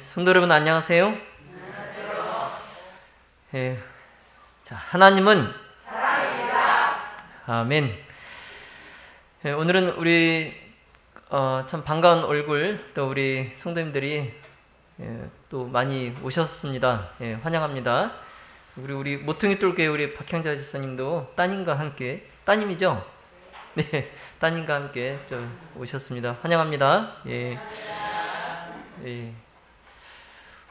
성도 여러분 안녕하세요. 자, 하나님은 사랑이시다. 아멘. 오늘은 우리 참 반가운 얼굴 또 우리 성도님들이 또 많이 오셨습니다. 환영합니다. 우리 모퉁이 뚫교회 우리 박형자 지사님도 따님과 함께 따님이죠? 네, 따님과 함께 오셨습니다. 환영합니다.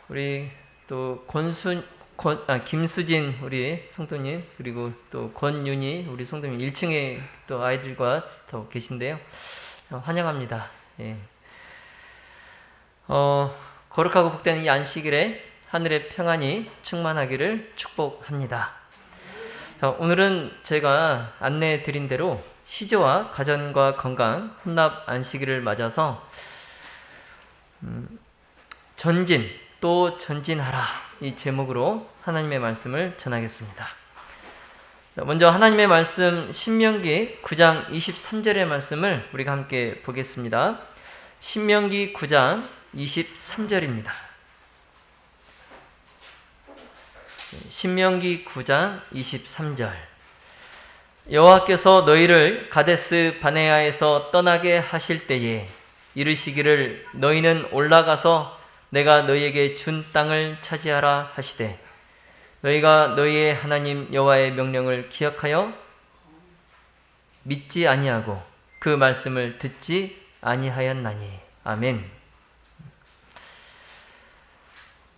우리 또 김수진 우리 성도님 그리고 또 권윤희 우리 성도님 1층에 또 아이들과 더 계신데요. 환영합니다. 거룩하고 복된 이 안식일에 하늘의 평안이 충만하기를 축복합니다. 자, 오늘은 제가 안내해 드린 대로 시조와 가정과 건강 혼납 안식일을 맞아서 전진 또 전진하라 이 제목으로 하나님의 말씀을 전하겠습니다. 먼저 하나님의 말씀 신명기 9장 23절의 말씀을 우리가 함께 보겠습니다. 신명기 9장 23절입니다. 신명기 9장 23절 여호와께서 너희를 가데스 바네아에서 떠나게 하실 때에 이르시기를 너희는 올라가서 내가 너희에게 준 땅을 차지하라 하시되 너희가 너희의 하나님 여호와의 명령을 기억하여 믿지 아니하고 그 말씀을 듣지 아니하였나니. 아멘.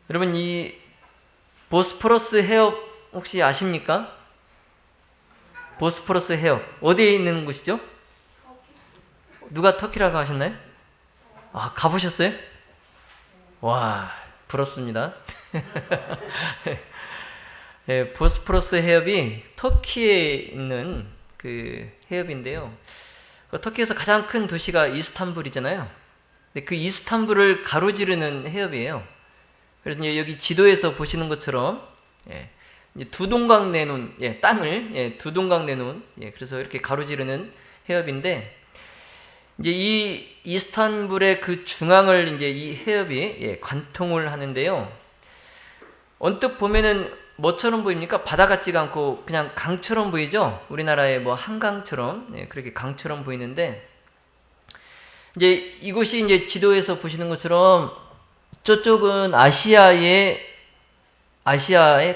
여러분 이 보스포러스 해협 혹시 아십니까? 보스포러스 해협 어디에 있는 곳이죠? 누가 터키라고 하셨나요? 아, 가보셨어요? 와, 부럽습니다. 보스포러스 해협이 터키에 있는 그 해협인데요. 터키에서 가장 큰 도시가 이스탄불이잖아요. 근데 그 이스탄불을 가로지르는 해협이에요. 그래서 여기 지도에서 보시는 것처럼 두 동강 내놓은 땅을 두 동강 내놓은 그래서 이렇게 가로지르는 해협인데 이제 이 이스탄불의 그 중앙을 이제 이 해협이 관통을 하는데요. 언뜻 보면은 뭐처럼 보입니까? 바다 같지가 않고 그냥 강처럼 보이죠? 우리나라의 뭐 한강처럼 그렇게 강처럼 보이는데 이제 이곳이 이제 지도에서 보시는 것처럼 저쪽은 아시아의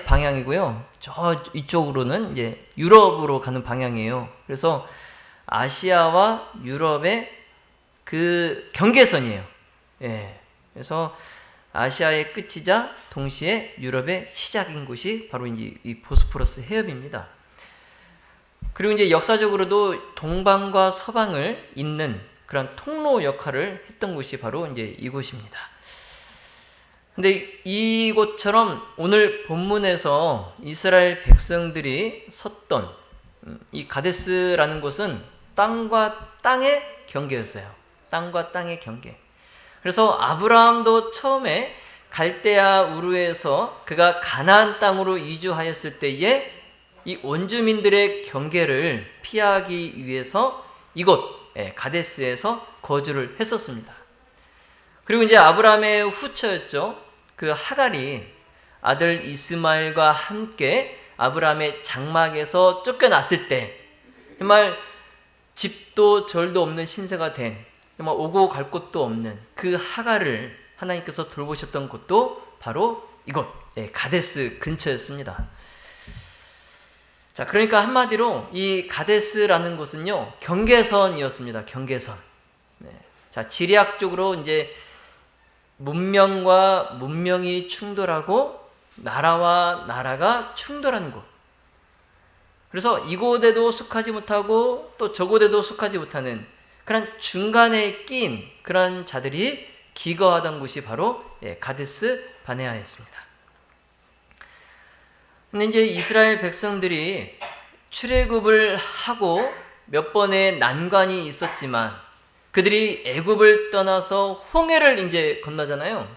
방향이고요. 저 이쪽으로는 이제 유럽으로 가는 방향이에요. 그래서 아시아와 유럽의 그 경계선이에요. 그래서 아시아의 끝이자 동시에 유럽의 시작인 곳이 바로 이제 이 보스포러스 해협입니다. 그리고 이제 역사적으로도 동방과 서방을 잇는 그런 통로 역할을 했던 곳이 바로 이제 이곳입니다. 근데 이곳처럼 오늘 본문에서 이스라엘 백성들이 섰던 이 가데스라는 곳은 땅과 땅의 경계였어요. 땅과 땅의 경계. 그래서 아브라함도 처음에 갈대아 우르에서 그가 가나안 땅으로 이주하였을 때에 이 원주민들의 경계를 피하기 위해서 이곳 가데스에서 거주를 했었습니다. 그리고 이제 아브라함의 후처였죠. 그 하갈이 아들 이스마엘과 함께 아브라함의 장막에서 쫓겨났을 때 정말 집도 절도 없는 신세가 된 정말 오고 갈 곳도 없는 그 하갈을 하나님께서 돌보셨던 곳도 바로 이곳 가데스 근처였습니다. 자, 그러니까 한마디로 이 가데스라는 곳은요 경계선이었습니다. 경계선. 자, 지리학적으로 이제 문명과 문명이 충돌하고 나라와 나라가 충돌하는 곳. 그래서 이곳에도 속하지 못하고 또 저곳에도 속하지 못하는 그런 중간에 낀 그런 자들이 기거하던 곳이 바로 가데스 바네아였습니다. 근데 이제 이스라엘 백성들이 출애굽을 하고 몇 번의 난관이 있었지만 그들이 애굽을 떠나서 홍해를 이제 건너잖아요.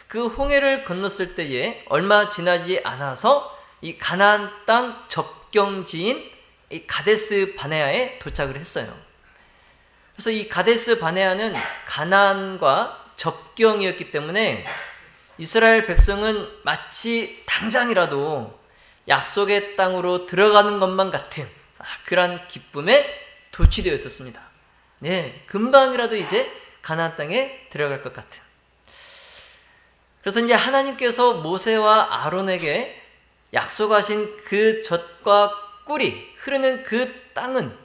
그 홍해를 건넜을 때에 얼마 지나지 않아서 이 가나안 땅 접경지인 이 가데스 바네아에 도착을 했어요. 그래서 이 가데스 바네아는 가나안과 접경이었기 때문에 이스라엘 백성은 마치 당장이라도 약속의 땅으로 들어가는 것만 같은 그러한 기쁨에 도취되어 있었습니다. 네, 금방이라도 이제 가나안 땅에 들어갈 것 같은. 그래서 이제 하나님께서 모세와 아론에게 약속하신 그 젖과 꿀이 흐르는 그 땅은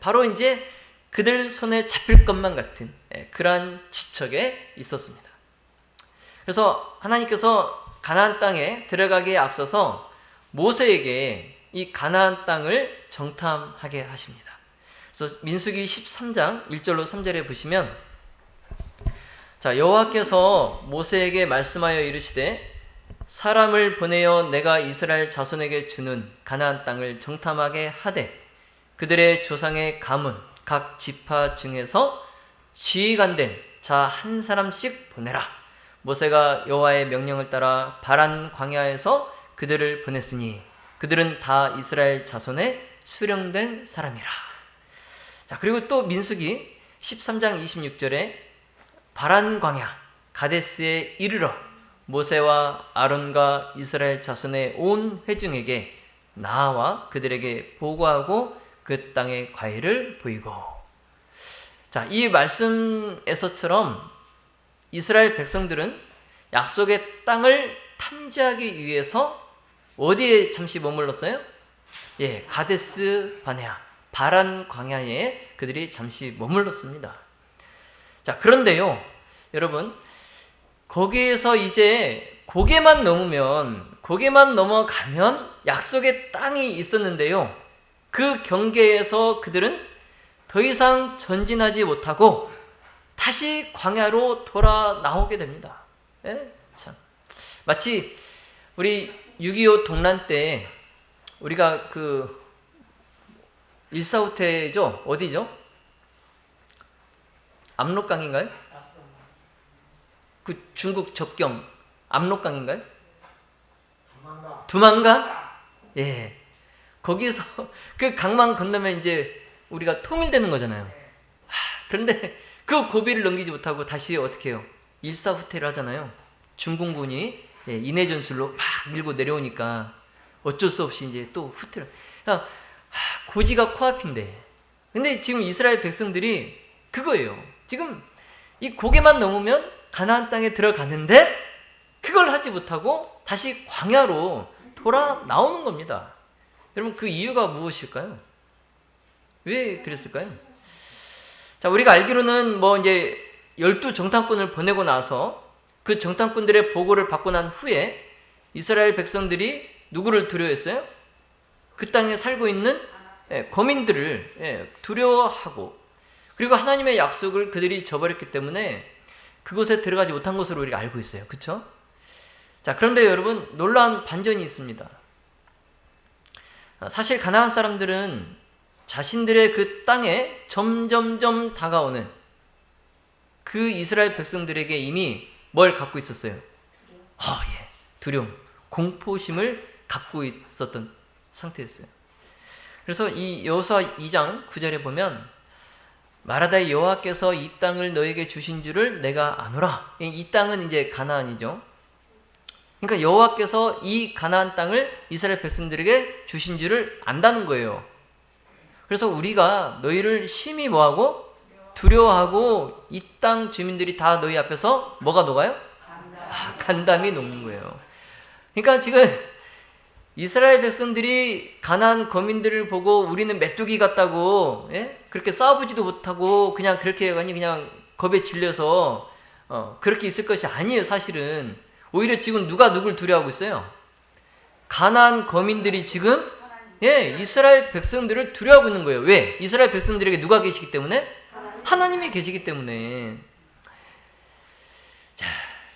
바로 이제 그들 손에 잡힐 것만 같은 그러한 지척에 있었습니다. 그래서 하나님께서 가나안 땅에 들어가기에 앞서서 모세에게 이 가나안 땅을 정탐하게 하십니다. 그래서 민수기 13장 1절로 3절에 보시면, 자, 여호와께서 모세에게 말씀하여 이르시되 사람을 보내어 내가 이스라엘 자손에게 주는 가나안 땅을 정탐하게 하되 그들의 조상의 가문 각 지파 중에서 지휘관된 자 한 사람씩 보내라. 모세가 여호와의 명령을 따라 바란 광야에서 그들을 보냈으니 그들은 다 이스라엘 자손의 수령된 사람이라. 자, 그리고 또 민수기 13장 26절에 바란 광야 가데스에 이르러 모세와 아론과 이스라엘 자손의 온 회중에게 나와 그들에게 보고하고 그 땅의 과일을 보이고. 자, 이 말씀에서처럼 이스라엘 백성들은 약속의 땅을 탐지하기 위해서 어디에 잠시 머물렀어요? 예, 가데스 바네아, 바란 광야에 그들이 잠시 머물렀습니다. 자, 그런데요, 여러분, 거기에서 이제 고개만 넘어가면 약속의 땅이 있었는데요, 그 경계에서 그들은 더 이상 전진하지 못하고 다시 광야로 돌아 나오게 됩니다. 예? 참. 마치 우리 6.25 동란 때 우리가 그 일사후퇴죠? 어디죠? 압록강인가요? 그 중국 접경 압록강인가요? 두만강? 예. 거기서 그 강만 건너면 이제 우리가 통일되는 거잖아요. 그런데 그 고비를 넘기지 못하고 다시 어떻게 해요? 일사후퇴를 하잖아요. 중공군이 인해 전술로 막 밀고 내려오니까 어쩔 수 없이 이제 또 후퇴를. 그러니까 고지가 코앞인데. 근데 지금 이스라엘 백성들이 그거예요. 지금 이 고개만 넘으면 가나안 땅에 들어가는데 그걸 하지 못하고 다시 광야로 돌아 나오는 겁니다. 여러분, 그 이유가 무엇일까요? 왜 그랬을까요? 자, 우리가 알기로는 뭐 이제 12 정탐꾼을 보내고 나서 그 정탐꾼들의 보고를 받고 난 후에 이스라엘 백성들이 누구를 두려워했어요? 그 땅에 살고 있는 거민들을 두려워하고, 그리고 하나님의 약속을 그들이 저버렸기 때문에 그곳에 들어가지 못한 것으로 우리가 알고 있어요. 그렇죠? 자, 그런데 여러분, 놀라운 반전이 있습니다. 사실 가나안 사람들은 자신들의 그 땅에 점점점 다가오는 그 이스라엘 백성들에게 이미 뭘 갖고 있었어요? 두려움, 공포심을 갖고 있었던 상태였어요. 그래서 이 여호수아 2장 9절에 보면 말하다 여호와께서 이 땅을 너에게 주신 줄을 내가 아노라. 이 땅은 이제 가나안이죠. 그러니까 여호와께서 이 가나안 땅을 이스라엘 백성들에게 주신 줄을 안다는 거예요. 그래서 우리가 너희를 심히 뭐하고? 두려워하고 이 땅 주민들이 다 너희 앞에서 뭐가 녹아요? 간담이 녹는 거예요. 그러니까 지금 이스라엘 백성들이 가나안 거민들을 보고 우리는 메뚜기 같다고, 그렇게 싸우지도 못하고 그냥 그렇게 그냥 겁에 질려서 그렇게 있을 것이 아니에요. 사실은 오히려 지금 누가 누굴 두려워하고 있어요? 가나안 거민들이 지금 이스라엘 백성들을 두려워하고 있는 거예요. 왜? 이스라엘 백성들에게 누가 계시기 때문에? 하나님이 계시기 때문에. 자,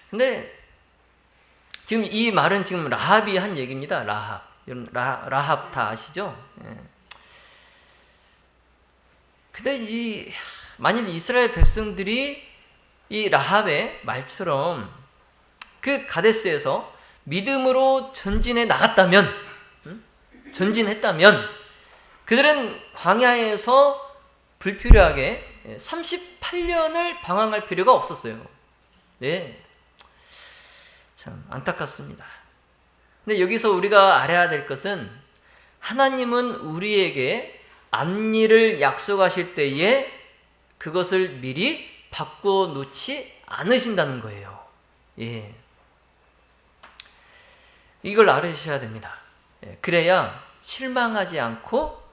근데 지금 이 말은 지금 라합이 한 얘기입니다. 라합. 여러분, 라합 다 아시죠? 근데 만일 이스라엘 백성들이 이 라합의 말처럼 그 가데스에서 믿음으로 전진해 나갔다면, 전진했다면 그들은 광야에서 불필요하게 38년을 방황할 필요가 없었어요. 네. 참 안타깝습니다. 근데 여기서 우리가 알아야 될 것은 하나님은 우리에게 앞일을 약속하실 때에 그것을 미리 바꿔 놓지 않으신다는 거예요. 예. 이걸 알으셔야 됩니다. 예. 그래야 실망하지 않고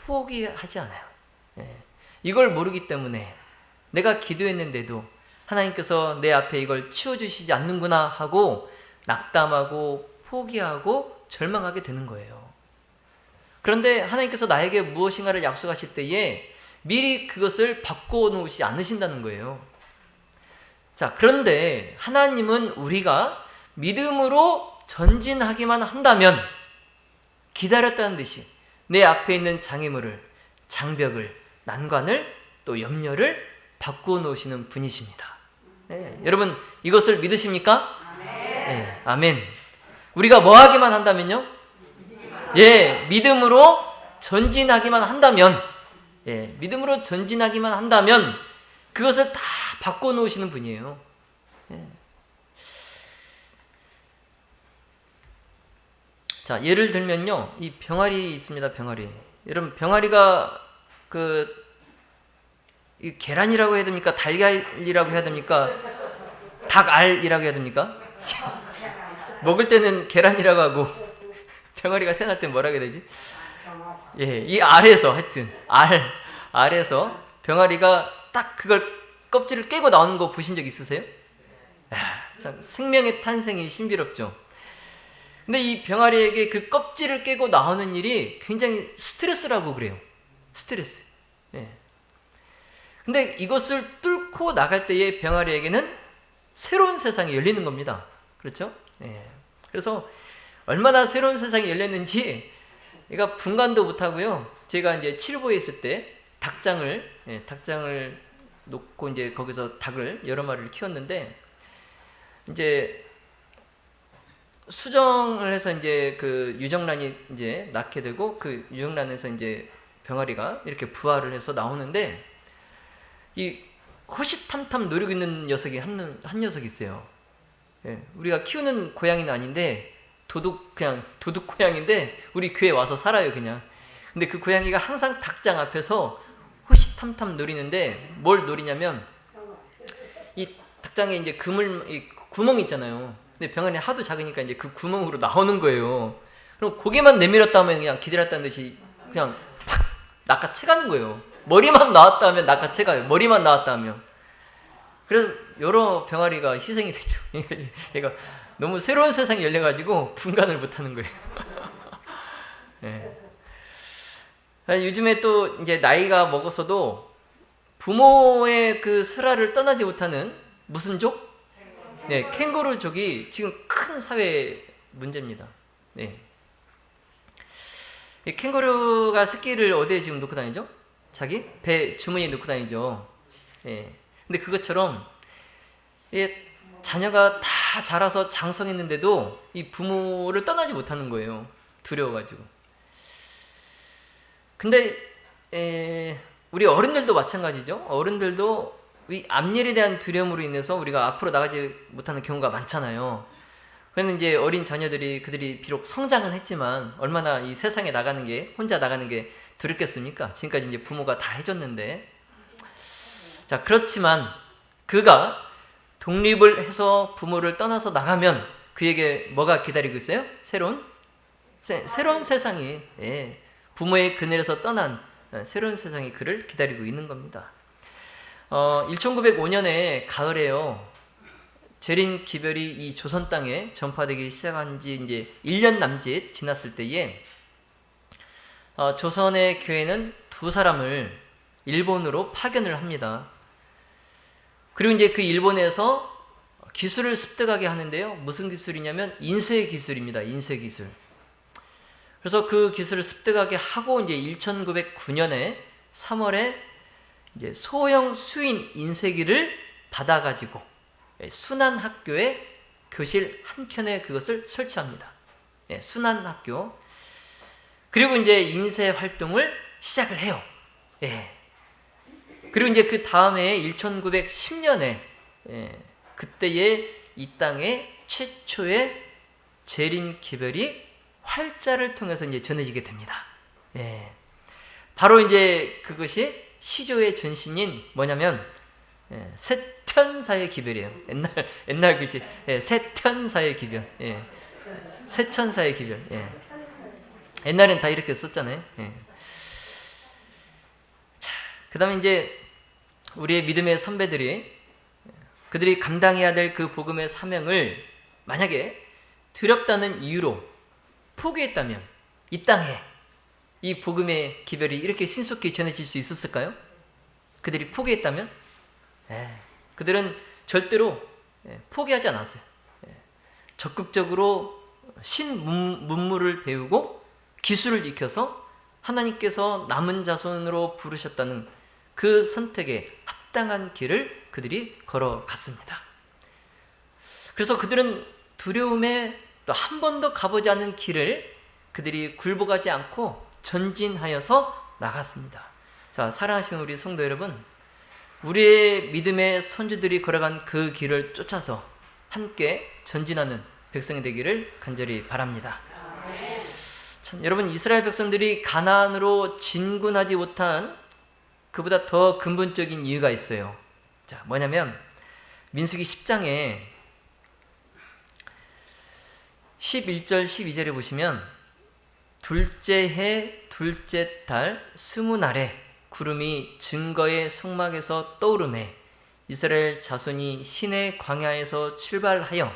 포기하지 않아요. 예. 이걸 모르기 때문에 내가 기도했는데도 하나님께서 내 앞에 이걸 치워주시지 않는구나 하고 낙담하고 포기하고 절망하게 되는 거예요. 그런데 하나님께서 나에게 무엇인가를 약속하실 때에 미리 그것을 바꿔놓지 않으신다는 거예요. 자, 그런데 하나님은 우리가 믿음으로 전진하기만 한다면 기다렸다는 듯이 내 앞에 있는 장애물을, 장벽을, 난관을 또 염려를 바꿔놓으시는 분이십니다. 네, 여러분 이것을 믿으십니까? 네, 아멘. 우리가 뭐 하기만 한다면요? 예, 믿음으로 전진하기만 한다면, 예, 믿음으로 전진하기만 한다면 그것을 다 바꿔놓으시는 분이에요. 예. 자, 예를 들면요, 이 병아리 있습니다. 병아리. 여러분 병아리가 이 계란이라고 해야 됩니까? 달걀이라고 해야 됩니까? 닭알이라고 해야 됩니까? 먹을 때는 계란이라고 하고 병아리가 태어날 때 뭐라고 해야 되지? 예, 이 알에서 하여튼 알에서 병아리가 딱 그걸 껍질을 깨고 나오는 거 보신 적 있으세요? 참 생명의 탄생이 신비롭죠. 근데 이 병아리에게 그 껍질을 깨고 나오는 일이 굉장히 스트레스라고 그래요. 스트레스. 예. 근데 이것을 뚫고 나갈 때의 병아리에게는 새로운 세상이 열리는 겁니다. 그렇죠? 예. 그래서 얼마나 새로운 세상이 열렸는지 얘가 분간도 못하고요. 제가 이제 칠보에 있을 때 닭장을 놓고 이제 거기서 닭을 여러 마리를 키웠는데 이제 수정을 해서 이제 그 유정란이 이제 낳게 되고 그 유정란에서 이제 병아리가 이렇게 부화를 해서 나오는데 이 호시탐탐 노리고 있는 녀석이 한 녀석이 있어요. 예, 우리가 키우는 고양이는 아닌데 도둑 고양인데 우리 교회 와서 살아요 그냥. 근데 그 고양이가 항상 닭장 앞에서 호시탐탐 노리는데 뭘 노리냐면 이 닭장에 이제 이 구멍이 있잖아요. 근데 병아리 하도 작으니까 이제 그 구멍으로 나오는 거예요. 그럼 고개만 내밀었다면 그냥 기다렸다는 듯이 그냥 팍 낚아채가는 거예요. 머리만 나왔다 하면 낚아채가요. 머리만 나왔다 하면. 그래서 여러 병아리가 희생이 되죠. 얘가 너무 새로운 세상이 열려가지고 분간을 못하는 거예요. 네. 요즘에 또 이제 나이가 먹어서도 부모의 그 슬하를 떠나지 못하는 무슨 족? 네, 캥거루족이 지금 큰 사회 문제입니다. 네. 이 캥거루가 새끼를 어디에 지금 놓고 다니죠? 자기 배 주머니에 넣고 다니죠. 예. 근데 그것처럼 자녀가 다 자라서 장성했는데도 이 부모를 떠나지 못하는 거예요. 두려워가지고. 근데 우리 어른들도 마찬가지죠. 어른들도 이 앞일에 대한 두려움으로 인해서 우리가 앞으로 나가지 못하는 경우가 많잖아요. 그래서 이제 어린 자녀들이 그들이 비록 성장은 했지만 얼마나 이 세상에 나가는 게 혼자 나가는 게 두렵겠습니까? 지금까지 이제 부모가 다 해줬는데. 자, 그렇지만 그가 독립을 해서 부모를 떠나서 나가면 그에게 뭐가 기다리고 있어요? 새로운 세상이, 예, 부모의 그늘에서 떠난 새로운 세상이 그를 기다리고 있는 겁니다. 1905년에 가을에요. 재림 기별이 이 조선 땅에 전파되기 시작한 지 이제 1년 남짓 지났을 때에 조선의 교회는 두 사람을 일본으로 파견을 합니다. 그리고 이제 그 일본에서 기술을 습득하게 하는데요. 무슨 기술이냐면 인쇄 기술입니다. 인쇄 기술. 그래서 그 기술을 습득하게 하고 이제 1909년에 3월에 이제 소형 수인 인쇄기를 받아가지고 순환학교에 교실 한 켠에 그것을 설치합니다. 예, 순환학교. 그리고 이제 인쇄 활동을 시작을 해요. 예. 그리고 이제 그 다음에 1910년에 그때에 이 땅에 최초의 재림 기별이 활자를 통해서 이제 전해지게 됩니다. 예. 바로 이제 그것이 시조의 전신인 뭐냐면 세천사의 기별이에요. 옛날 글씨 세천사의 기별. 세천사의 기별. 옛날엔 다 이렇게 썼잖아요. 자, 그다음에 이제 우리의 믿음의 선배들이 그들이 감당해야 될 그 복음의 사명을 만약에 두렵다는 이유로 포기했다면 이 땅에 이 복음의 기별이 이렇게 신속히 전해질 수 있었을까요? 그들이 포기했다면? 그들은 절대로 포기하지 않았어요. 적극적으로 신문물을 배우고 기술을 익혀서 하나님께서 남은 자손으로 부르셨다는 그 선택에 합당한 길을 그들이 걸어갔습니다. 그래서 그들은 두려움에 또 한 번도 가보지 않은 길을 그들이 굴복하지 않고 전진하여서 나갔습니다. 자, 사랑하시는 우리 성도 여러분, 우리의 믿음의 선주들이 걸어간 그 길을 쫓아서 함께 전진하는 백성이 되기를 간절히 바랍니다. 참, 여러분, 이스라엘 백성들이 가나안으로 진군하지 못한 그보다 더 근본적인 이유가 있어요. 자, 뭐냐면 민수기 10장에 11절 12절에 보시면 둘째 해 둘째 달 20날에 구름이 증거의 성막에서 떠오르매 이스라엘 자손이 시내 광야에서 출발하여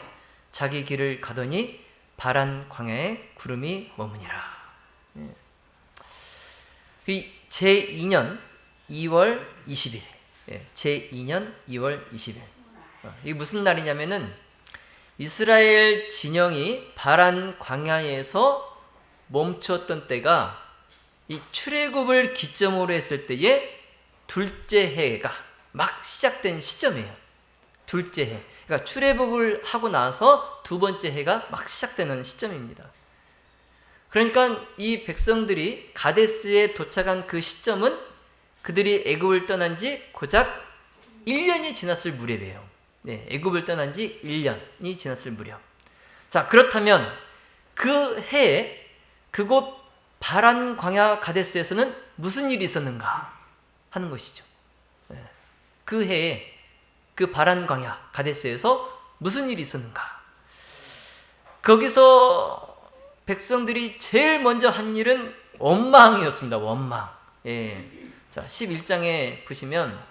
자기 길을 가더니 바란 광야에 구름이 머무니라. 제2년 2월 20일. 제2년 2월 20일. 이게 무슨 날이냐면은 이스라엘 진영이 바란 광야에서 멈췄던 때가 이 출애굽을 기점으로 했을 때의 둘째 해가 막 시작된 시점이에요. 둘째 해. 그러니까 출애굽을 하고 나서 두 번째 해가 막 시작되는 시점입니다. 그러니까 이 백성들이 가데스에 도착한 그 시점은 그들이 애굽을 떠난 지 고작 1년이 지났을 무렵이에요. 애굽을 떠난 지 1년이 지났을 무렵. 자, 그렇다면 그 해에 그곳 바란 광야 가데스에서는 무슨 일이 있었는가 하는 것이죠. 그 해에 그 바란 광야 가데스에서 무슨 일이 있었는가. 거기서 백성들이 제일 먼저 한 일은 원망이었습니다. 원망. 자, 11장에 보시면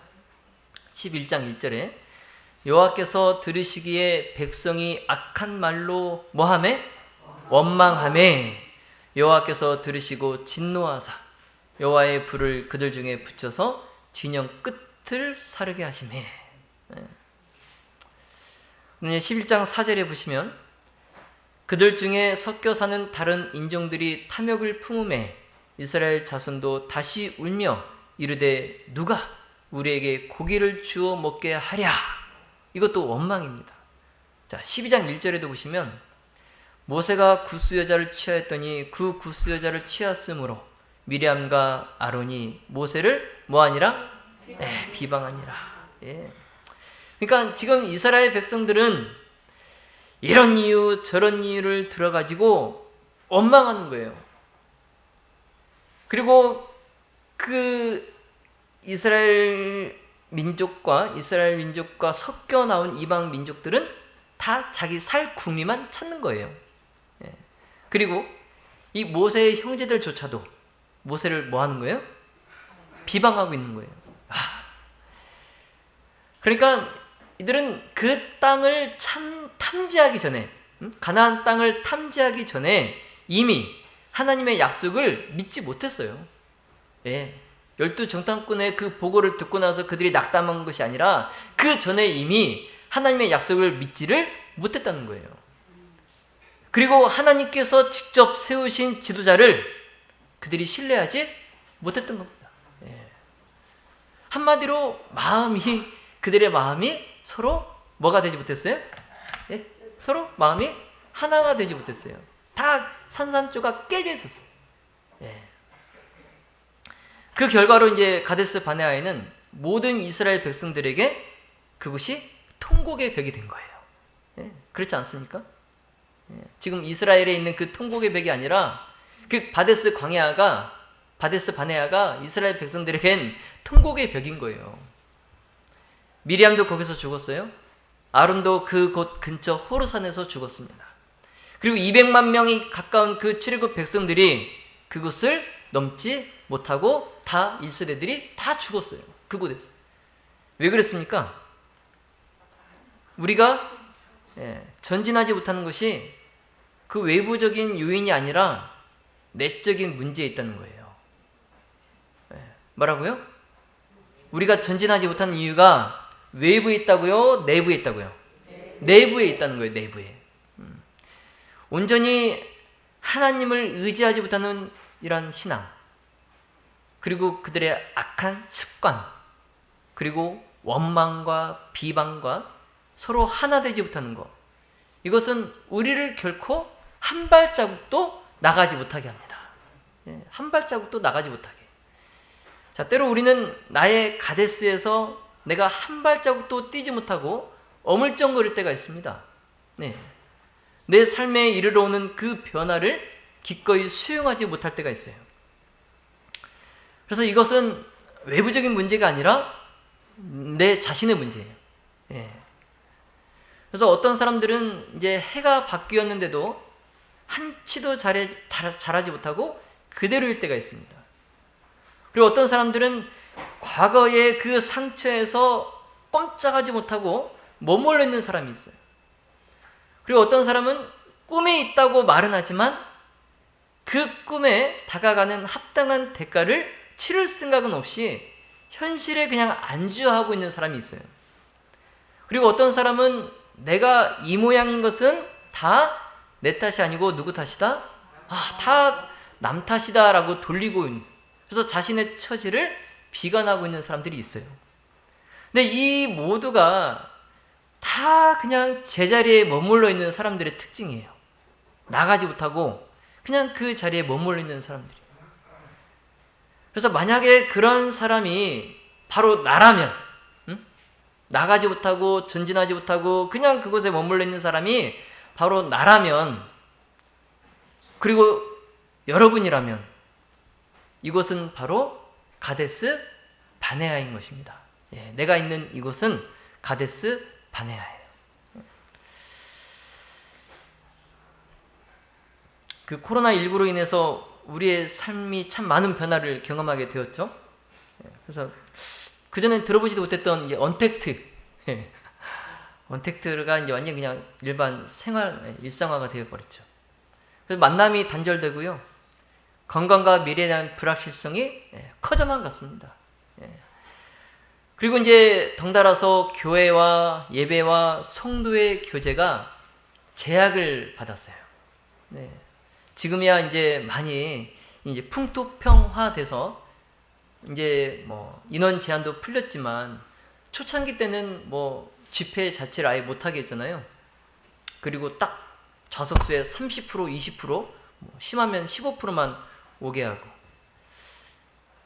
11장 1절에 여호와께서 들으시기에 백성이 악한 말로 뭐하매? 원망하매 여호와께서 들으시고 진노하사 여호와의 불을 그들 중에 붙여서 진영 끝을 사르게 하시매. 11장 4절에 보시면 그들 중에 섞여 사는 다른 인종들이 탐욕을 품음에 이스라엘 자손도 다시 울며 이르되 누가 우리에게 고기를 주어 먹게 하랴. 이것도 원망입니다. 자, 12장 1절에도 보시면 모세가 구스 여자를 취하였더니 그 구스 여자를 취하였으므로 미리암과 아론이 모세를 뭐하니라? 비방하니라. 그러니까 지금 이스라엘 백성들은 이런 이유 저런 이유를 들어가지고 원망하는 거예요. 그리고 그 이스라엘 민족과 섞여 나온 이방 민족들은 다 자기 살 궁리만 찾는 거예요. 그리고 이 모세의 형제들조차도 모세를 뭐 하는 거예요? 비방하고 있는 거예요. 그러니까 이들은 그 땅을 탐지하기 전에, 가나안 땅을 탐지하기 전에 이미 하나님의 약속을 믿지 못했어요. 12정탐꾼의 그 보고를 듣고 나서 그들이 낙담한 것이 아니라 그 전에 이미 하나님의 약속을 믿지를 못했다는 거예요. 그리고 하나님께서 직접 세우신 지도자를 그들이 신뢰하지 못했던 겁니다. 한마디로 그들의 마음이 서로 뭐가 되지 못했어요? 서로 마음이 하나가 되지 못했어요. 다 산산조각 깨져 있었어요. 그 결과로 이제 가데스 바네아에는 모든 이스라엘 백성들에게 그것이 통곡의 벽이 된 거예요. 그렇지 않습니까? 지금 이스라엘에 있는 그 통곡의 벽이 아니라 그 바데스 바네아가 이스라엘 백성들에겐 통곡의 벽인 거예요. 미리암도 거기서 죽었어요. 아론도 그곳 근처 호르산에서 죽었습니다. 그리고 200만 명이 가까운 그 출애굽 백성들이 그곳을 넘지 못하고 다 이스라엘들이 다 죽었어요. 그곳에서. 왜 그랬습니까? 우리가 전진하지 못하는 것이 그 외부적인 요인이 아니라 내적인 문제에 있다는 거예요. 뭐라고요? 우리가 전진하지 못하는 이유가 외부에 있다고요? 내부에 있다고요? 내부에 있다는 거예요. 내부에. 온전히 하나님을 의지하지 못하는 이런 신앙, 그리고 그들의 악한 습관, 그리고 원망과 비방과 서로 하나 되지 못하는 것, 이것은 우리를 결코 한 발자국도 나가지 못하게 합니다. 한 발자국도 나가지 못하게. 자, 때로 우리는 나의 가데스에서 내가 한 발자국도 뛰지 못하고 어물쩡거릴 때가 있습니다. 내 삶에 이르러 오는 그 변화를 기꺼이 수용하지 못할 때가 있어요. 그래서 이것은 외부적인 문제가 아니라 내 자신의 문제예요. 그래서 어떤 사람들은 이제 해가 바뀌었는데도 한치도 잘하지 못하고 그대로일 때가 있습니다. 그리고 어떤 사람들은 과거의 그 상처에서 꼼짝하지 못하고 머물러 있는 사람이 있어요. 그리고 어떤 사람은 꿈이 있다고 말은 하지만 그 꿈에 다가가는 합당한 대가를 치를 생각은 없이 현실에 그냥 안주하고 있는 사람이 있어요. 그리고 어떤 사람은 내가 이 모양인 것은 다 내 탓이 아니고 누구 탓이다? 다 남 탓이다 라고 돌리고 있는, 그래서 자신의 처지를 비관하고 있는 사람들이 있어요. 근데 이 모두가 다 그냥 제자리에 머물러 있는 사람들의 특징이에요. 나가지 못하고 그냥 그 자리에 머물러 있는 사람들이. 그래서 만약에 그런 사람이 바로 나라면, 나가지 못하고 전진하지 못하고 그냥 그곳에 머물러 있는 사람이 바로 나라면, 그리고 여러분이라면 이곳은 바로 가데스 바네아인 것입니다. 내가 있는 이곳은 가데스 바네아예요. 그 코로나19로 인해서 우리의 삶이 참 많은 변화를 경험하게 되었죠. 그래서 그전에 들어보지도 못했던 이제 언택트, 언택트가 이제 완전 그냥 일반 생활, 일상화가 되어버렸죠. 그래서 만남이 단절되고요. 건강과 미래에 대한 불확실성이 커져만 갔습니다. 그리고 이제 덩달아서 교회와 예배와 성도의 교제가 제약을 받았어요. 지금이야 이제 많이 이제 풍토평화돼서 이제 뭐 인원 제한도 풀렸지만 초창기 때는 뭐 집회 자체를 아예 못하게 했잖아요. 그리고 딱 좌석수의 30%, 20%, 심하면 15%만 오게 하고.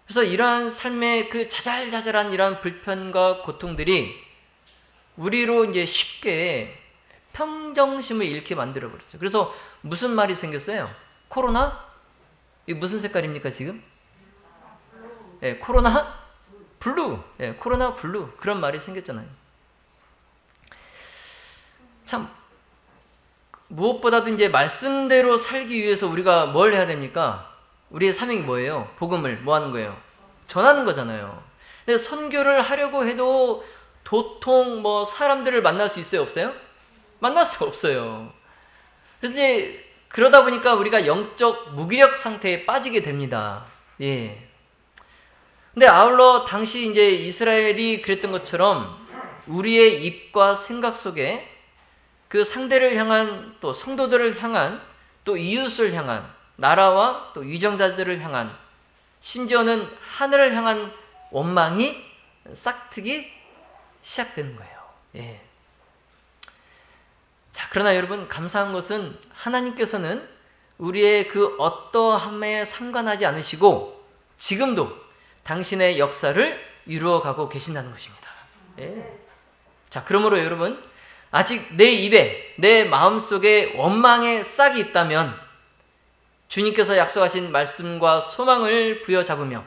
그래서 이러한 삶의 그 자잘자잘한 이러한 불편과 고통들이 우리로 이제 쉽게 평정심을 잃게 만들어 버렸어요. 그래서 무슨 말이 생겼어요? 코로나? 이게 무슨 색깔입니까 지금? 코로나 블루. 코로나 블루. 그런 말이 생겼잖아요. 참 무엇보다도 이제 말씀대로 살기 위해서 우리가 뭘 해야 됩니까? 우리의 사명이 뭐예요? 복음을 뭐 하는 거예요? 전하는 거잖아요. 근데 선교를 하려고 해도 도통 뭐 사람들을 만날 수 있어요? 없어요? 만날 수 없어요. 그래서 이제 그러다 보니까 우리가 영적 무기력 상태에 빠지게 됩니다. 근데 아울러 당시 이제 이스라엘이 그랬던 것처럼 우리의 입과 생각 속에 그 상대를 향한, 또 성도들을 향한, 또 이웃을 향한, 나라와 또 위정자들을 향한, 심지어는 하늘을 향한 원망이 싹트기 시작되는 거예요. 자, 그러나 여러분 감사한 것은 하나님께서는 우리의 그 어떠함에 상관하지 않으시고 지금도 당신의 역사를 이루어가고 계신다는 것입니다. 자, 그러므로 여러분 아직 내 입에, 내 마음속에 원망의 싹이 있다면 주님께서 약속하신 말씀과 소망을 부여잡으며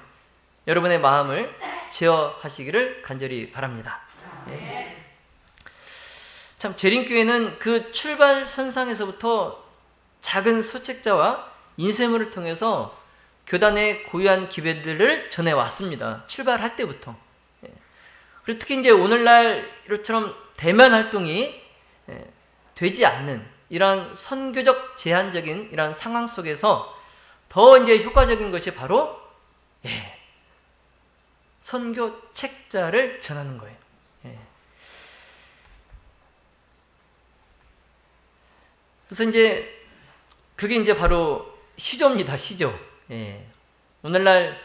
여러분의 마음을 제어하시기를 간절히 바랍니다. 참 재림교회는 그 출발선상에서부터 작은 소책자와 인쇄물을 통해서 교단의 고유한 기별들을 전해왔습니다. 출발할 때부터. 그리고 특히 이제 오늘날 이처럼 대면 활동이 되지 않는 이러한 선교적 제한적인 이러한 상황 속에서 더 이제 효과적인 것이 바로 선교 책자를 전하는 거예요. 그래서 이제 그게 이제 바로 시조입니다. 시조. 오늘날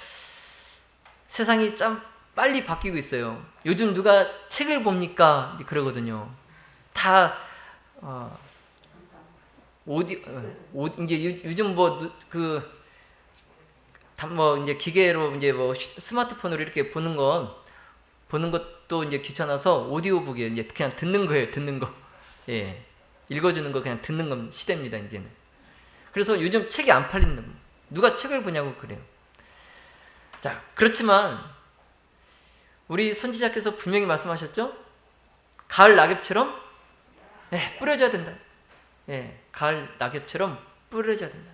세상이 참 빨리 바뀌고 있어요. 요즘 누가 책을 봅니까? 그러거든요. 다 이제 요즘 이제 기계로 이제 스마트폰으로 이렇게 보는 것도 이제 귀찮아서 오디오북에 이제 그냥 듣는 거예요. 듣는 거. 읽어주는 거 그냥 듣는 건 시대입니다. 이제는. 그래서 요즘 책이 안 팔리는 누가 책을 보냐고 그래요. 자, 그렇지만 우리 선지자께서 분명히 말씀하셨죠? 가을 낙엽처럼 뿌려져야 된다. 가을 낙엽처럼 뿌려져야 된다.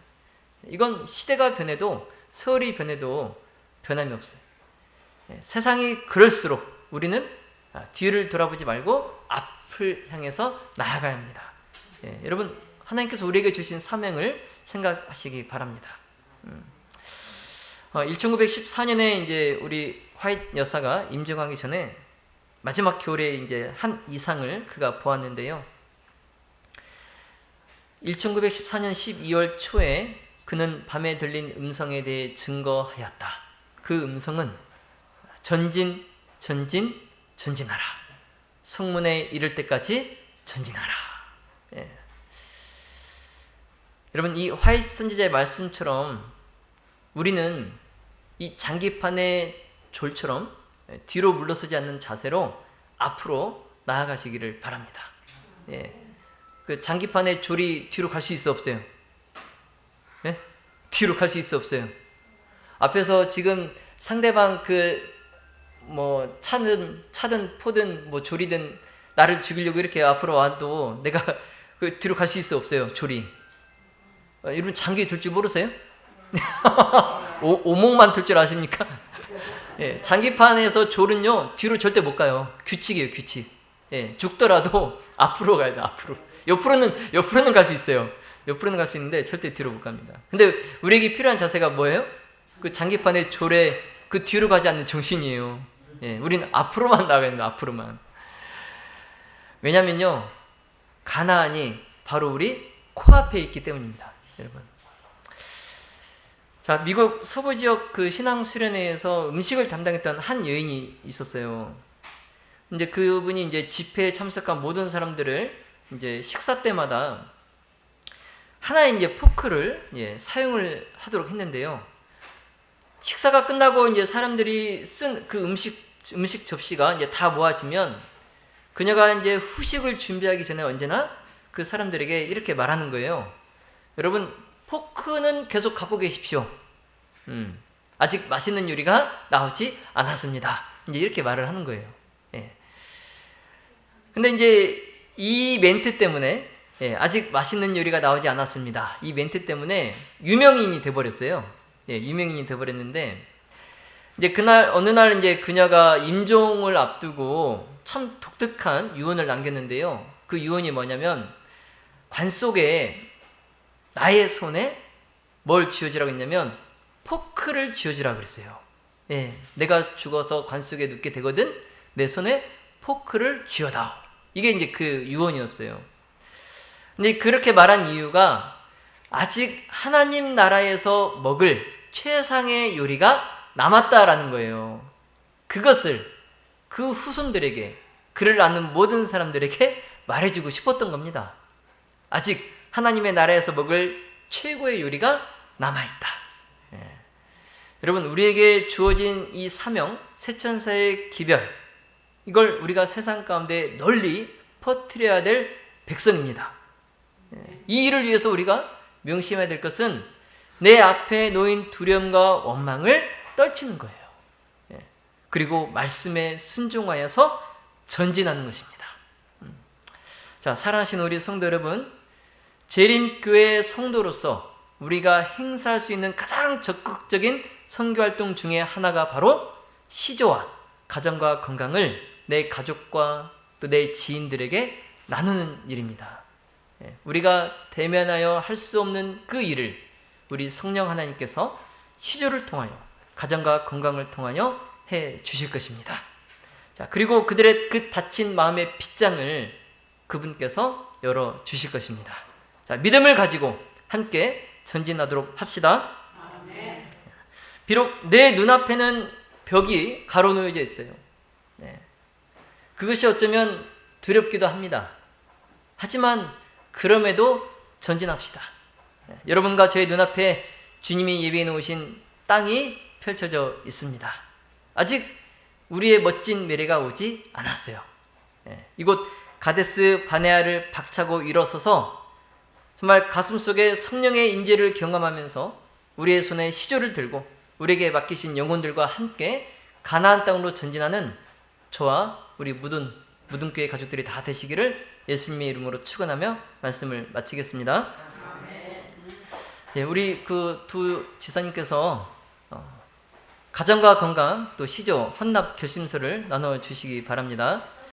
이건 시대가 변해도 세월이 변해도 변함이 없어요. 세상이 그럴수록 우리는 뒤를 돌아보지 말고 앞을 향해서 나아가야 합니다. 여러분 하나님께서 우리에게 주신 사명을 생각하시기 바랍니다. 1914년에 이제 우리 화이트 여사가 임종하기 전에 마지막 겨울에 이제 한 이상을 그가 보았는데요. 1914년 12월 초에 그는 밤에 들린 음성에 대해 증거하였다. 그 음성은 전진, 전진, 전진하라. 성문에 이를 때까지 전진하라. 여러분 이 화이트 선지자의 말씀처럼 우리는 이 장기판의 졸처럼 뒤로 물러서지 않는 자세로 앞으로 나아가시기를 바랍니다. 그 장기판의 졸이 뒤로 갈 수 있어 없어요? 뒤로 갈 수 있어 없어요? 앞에서 지금 상대방 차든 포든 졸이든 나를 죽이려고 이렇게 앞으로 와도 내가 그 뒤로 갈 수 있어 없어요? 졸이. 여러분 장기 둘 줄 모르세요? 오목만 둘 줄 아십니까? 장기판에서 졸은요 뒤로 절대 못 가요. 규칙이에요, 규칙. 죽더라도 앞으로 가야 돼. 앞으로. 옆으로는 갈 수 있어요. 옆으로는 갈 수 있는데 절대 뒤로 못 갑니다. 근데 우리에게 필요한 자세가 뭐예요? 그 장기판의 졸에 그 뒤로 가지 않는 정신이에요. 우리는 앞으로만 나가야 됩니다. 앞으로만. 왜냐면요 가나안이 바로 우리 코앞에 있기 때문입니다. 여러분. 자, 미국 서부 지역 그 신앙 수련회에서 음식을 담당했던 한 여인이 있었어요. 이제 그분이 이제 집회에 참석한 모든 사람들을 이제 식사 때마다 하나의 이제 포크를 사용을 하도록 했는데요. 식사가 끝나고 이제 사람들이 쓴 그 음식 접시가 이제 다 모아지면 그녀가 이제 후식을 준비하기 전에 언제나 그 사람들에게 이렇게 말하는 거예요. 여러분, 포크는 계속 갖고 계십시오. 아직 맛있는 요리가 나오지 않았습니다. 이제 이렇게 말을 하는 거예요. 근데 이제 이 멘트 때문에 아직 맛있는 요리가 나오지 않았습니다. 이 멘트 때문에 유명인이 돼버렸어요. 유명인이 돼버렸는데 이제 어느 날 이제 그녀가 임종을 앞두고 참 독특한 유언을 남겼는데요. 그 유언이 뭐냐면 관 속에 나의 손에 뭘 쥐어주라고 했냐면 포크를 쥐어주라고 그랬어요. 내가 죽어서 관 속에 눕게 되거든 내 손에 포크를 쥐어다오. 이게 이제 그 유언이었어요. 근데 그렇게 말한 이유가 아직 하나님 나라에서 먹을 최상의 요리가 남았다라는 거예요. 그것을 그 후손들에게 그를 아는 모든 사람들에게 말해주고 싶었던 겁니다. 아직 하나님의 나라에서 먹을 최고의 요리가 남아있다. 여러분 우리에게 주어진 이 사명, 세천사의 기별 이걸 우리가 세상 가운데 널리 퍼뜨려야 될 백성입니다. 이 일을 위해서 우리가 명심해야 될 것은 내 앞에 놓인 두려움과 원망을 떨치는 거예요. 그리고 말씀에 순종하여서 전진하는 것입니다. 자, 사랑하신 우리 성도 여러분, 재림교회 성도로서 우리가 행사할 수 있는 가장 적극적인 선교활동 중에 하나가 바로 시조와 가정과 건강을 내 가족과 또 내 지인들에게 나누는 일입니다. 우리가 대면하여 할 수 없는 그 일을 우리 성령 하나님께서 시조를 통하여 가정과 건강을 통하여 해 주실 것입니다. 자, 그리고 그들의 그 다친 마음의 빗장을 그분께서 열어 주실 것입니다. 자, 믿음을 가지고 함께 전진하도록 합시다. 비록 내 눈앞에는 벽이 가로놓여져 있어요. 그것이 어쩌면 두렵기도 합니다. 하지만 그럼에도 전진합시다. 여러분과 저의 눈앞에 주님이 예비해 놓으신 땅이 펼쳐져 있습니다. 아직 우리의 멋진 미래가 오지 않았어요. 이곳 가데스 바네아를 박차고 일어서서 정말 가슴속에 성령의 임재를 경험하면서 우리의 손에 시조를 들고 우리에게 맡기신 영혼들과 함께 가나안 땅으로 전진하는 저와 우리 무등교회 가족들이 다 되시기를 예수님의 이름으로 축원하며 말씀을 마치겠습니다. 우리 그 두 지사님께서 가정과 건강 또 시조 헌납 결심서를 나눠 주시기 바랍니다.